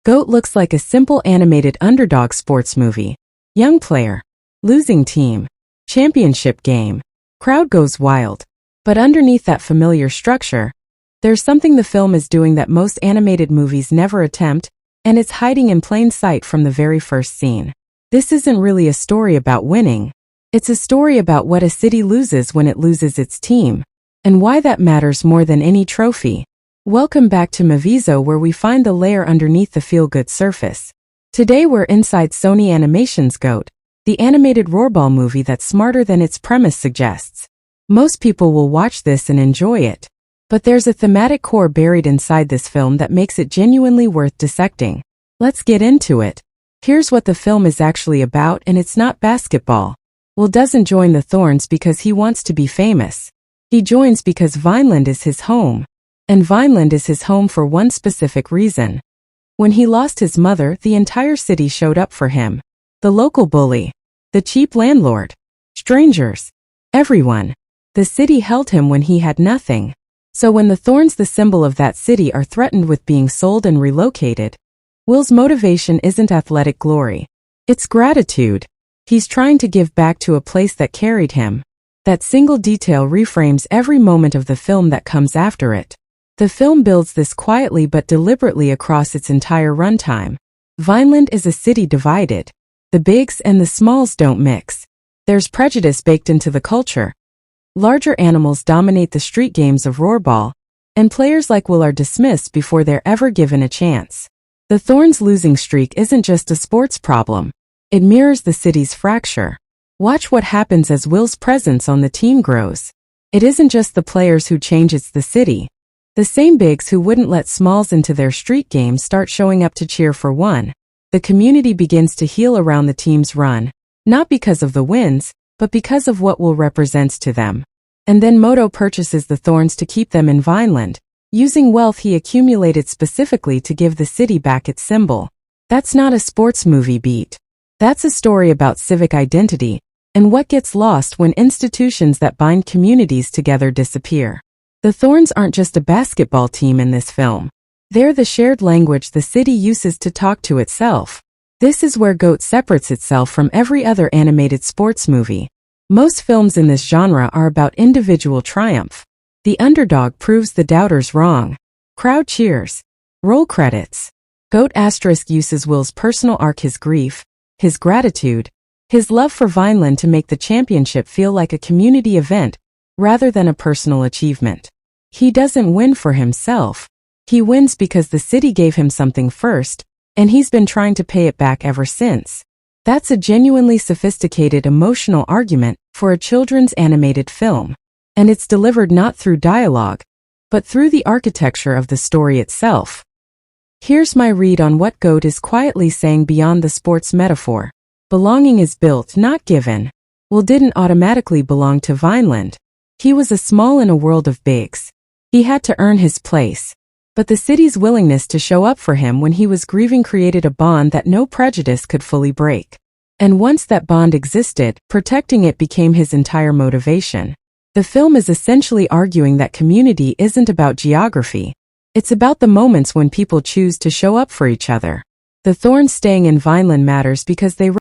GOAT looks like a simple animated underdog sports movie. Young player. Losing team. Championship game. Crowd goes wild. But underneath that familiar structure, there's something the film is doing that most animated movies never attempt, and it's hiding in plain sight from the very first scene. This isn't really a story about winning. It's a story about what a city loses when it loses its team, and why that matters more than any trophy. Welcome back to Movizo, where we find the layer underneath the feel-good surface. Today we're inside Sony Animation's GOAT, the animated roarball movie that's smarter than its premise suggests. Most people will watch this and enjoy it. But there's a thematic core buried inside this film that makes it genuinely worth dissecting. Let's get into it. Here's what the film is actually about, and it's not basketball. Will doesn't join the Thorns because he wants to be famous. He joins because Vineland is his home. And Vineland is his home for one specific reason. When he lost his mother, the entire city showed up for him. The local bully. The cheap landlord. Strangers. Everyone. The city held him when he had nothing. So when the Thorns, the symbol of that city, are threatened with being sold and relocated, Will's motivation isn't athletic glory. It's gratitude. He's trying to give back to a place that carried him. That single detail reframes every moment of the film that comes after it. The film builds this quietly but deliberately across its entire runtime. Vineland is a city divided. The bigs and the smalls don't mix. There's prejudice baked into the culture. Larger animals dominate the street games of roarball, and players like Will are dismissed before they're ever given a chance. The Thorns' losing streak isn't just a sports problem. It mirrors the city's fracture. Watch what happens as Will's presence on the team grows. It isn't just the players who change, it's the city. The same bigs who wouldn't let smalls into their street games start showing up to cheer for one. The community begins to heal around the team's run, not because of the wins, but because of what Will represents to them. And then Moto purchases the Thorns to keep them in Vineland, using wealth he accumulated specifically to give the city back its symbol. That's not a sports movie beat. That's a story about civic identity, and what gets lost when institutions that bind communities together disappear. The Thorns aren't just a basketball team in this film. They're the shared language the city uses to talk to itself. This is where GOAT separates itself from every other animated sports movie. Most films in this genre are about individual triumph. The underdog proves the doubters wrong. Crowd cheers. Roll credits. GOAT * uses Will's personal arc, his grief, his gratitude, his love for Vineland to make the championship feel like a community event rather than a personal achievement. He doesn't win for himself. He wins because the city gave him something first, and he's been trying to pay it back ever since. That's a genuinely sophisticated emotional argument for a children's animated film. And it's delivered not through dialogue, but through the architecture of the story itself. Here's my read on what GOAT is quietly saying beyond the sports metaphor. Belonging is built, not given. Will didn't automatically belong to Vineland. He was a small in a world of bigs. He had to earn his place. But the city's willingness to show up for him when he was grieving created a bond that no prejudice could fully break. And once that bond existed, protecting it became his entire motivation. The film is essentially arguing that community isn't about geography. It's about the moments when people choose to show up for each other. The Thorns staying in Vineland matters because they